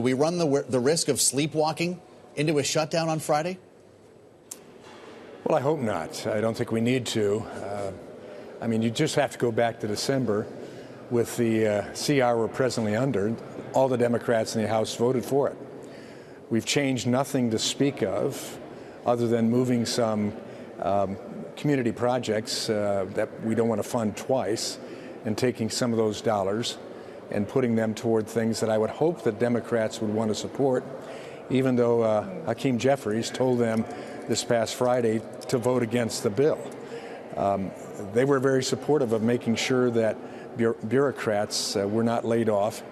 we run the risk of sleepwalking into a shutdown on Friday? Well, I hope not. I don't think we need to. I mean, you just have to go back to December with the CR we're presently under. All the Democrats in the House voted for it. We've changed nothing to speak of other than moving some community projects that we don't want to fund twice and taking some of those dollars and putting them toward things that I would hope that Democrats would want to support, even though Hakeem Jeffries told them this past Friday to vote against the bill. They were very supportive of making sure that bureaucrats were not laid off,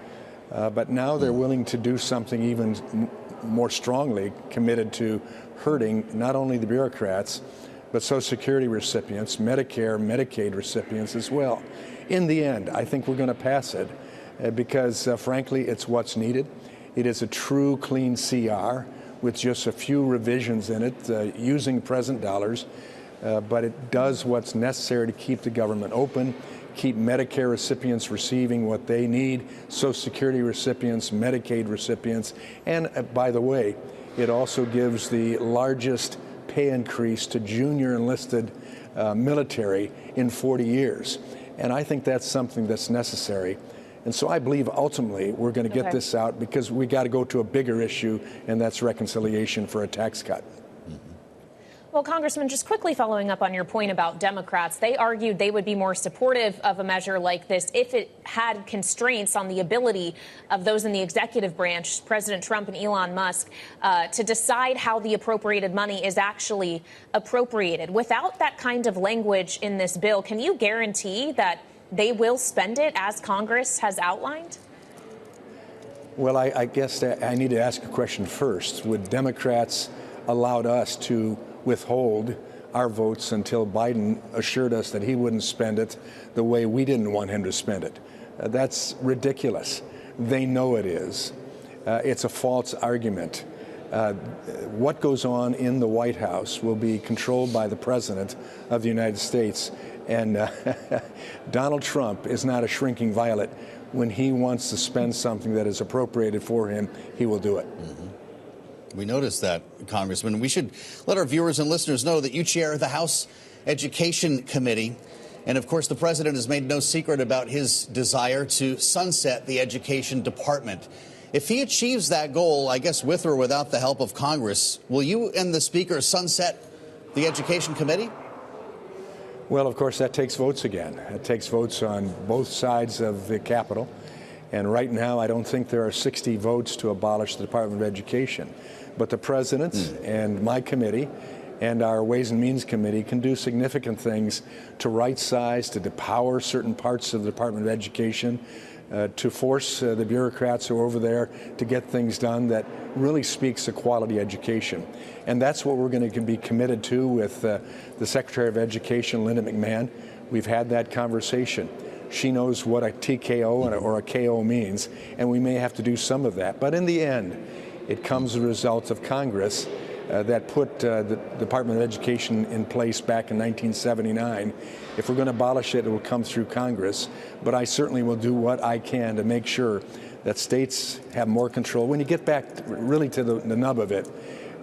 but now they're willing to do something even more strongly committed to hurting not only the bureaucrats, but Social Security recipients, Medicare, Medicaid recipients as well. In the end, I think we're going to pass it because, frankly, it's what's needed. It is a true clean CR with just a few revisions in it using present dollars, but it does what's necessary to keep the government open, keep Medicare recipients receiving what they need, Social Security recipients, Medicaid recipients, and by the way, it also gives the largest pay increase to junior enlisted military in 40 years. And I think that's something that's necessary. And so I believe ultimately we're going to get this out because we got to go to a bigger issue, and that's reconciliation for a tax cut. Well, Congressman, just quickly following up on your point about Democrats, they argued they would be more supportive of a measure like this if it had constraints on the ability of those in the executive branch, President Trump and Elon Musk, to decide how the appropriated money is actually appropriated. Without that kind of language in this bill, can you guarantee that they will spend it as Congress has outlined? Well, I guess I need to ask a question first. Would Democrats allowed us to withhold our votes until Biden assured us that he wouldn't spend it the way we didn't want him to spend it? That's ridiculous. They know it is. It's a false argument. What goes on in the White House will be controlled by the President of the United States. And Donald Trump is not a shrinking violet. When he wants to spend something that is appropriated for him, he will do it. We noticed that, Congressman. We should let our viewers and listeners know that you chair the House Education Committee. And, of course, the president has made no secret about his desire to sunset the Education Department. If he achieves that goal, I guess with or without the help of Congress, will you and the Speaker sunset the Education Committee? Well, of course, that takes votes again. It takes votes on both sides of the Capitol. And right now, I don't think there are 60 votes to abolish the Department of Education. But the President and my committee and our Ways and Means Committee can do significant things to right-size, to depower certain parts of the Department of Education, to force the bureaucrats who are over there to get things done that really speaks to quality education. And that's what we're going to be committed to with the Secretary of Education, Linda McMahon. We've had that conversation. She knows what a TKO or a KO means, and we may have to do some of that. But in the end, it comes as a result of Congress that put the Department of Education in place back in 1979. If we're going to abolish it, it will come through Congress. But I certainly will do what I can to make sure that states have more control. When you get back really to the nub of it,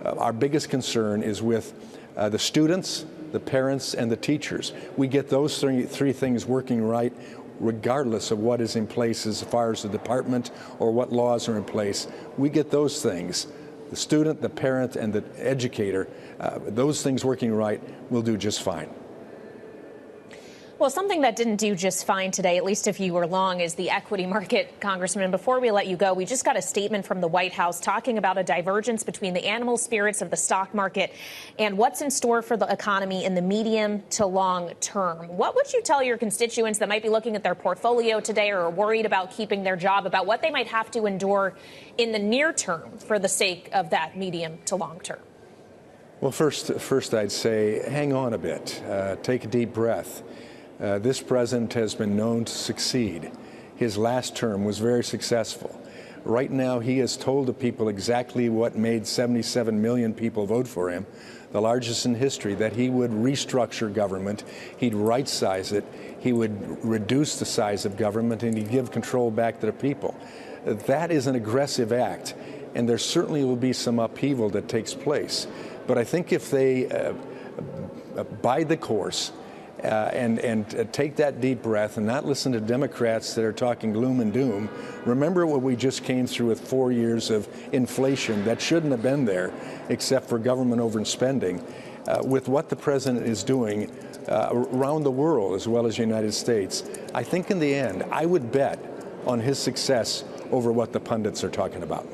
our biggest concern is with the students, the parents, and the teachers. We get those three things working right, regardless of what is in place as far as the department or what laws are in place. We get those things, the student, the parent, and the educator, those things working right, will do just fine. Well, something that didn't do just fine today, at least if you were long, is the equity market, Congressman. Before we let you go, we just got a statement from the White House talking about a divergence between the animal spirits of the stock market and what's in store for the economy in the medium to long term. What would you tell your constituents that might be looking at their portfolio today or are worried about keeping their job about what they might have to endure in the near term for the sake of that medium to long term? Well, first I'd say hang on a bit. Take a deep breath. This president has been known to succeed. His last term was very successful. Right now, he has told the people exactly what made 77 million people vote for him, the largest in history, that he would restructure government, he'd right-size it, he would reduce the size of government, and he'd give control back to the people. that is an aggressive act, and there certainly will be some upheaval that takes place. But I think if they bide the course and take that deep breath and not listen to Democrats that are talking gloom and doom. Remember what we just came through with 4 years of inflation that shouldn't have been there except for government overspending. With what the president is doing around the world as well as the United States, I think in the end, I would bet on his success over what the pundits are talking about.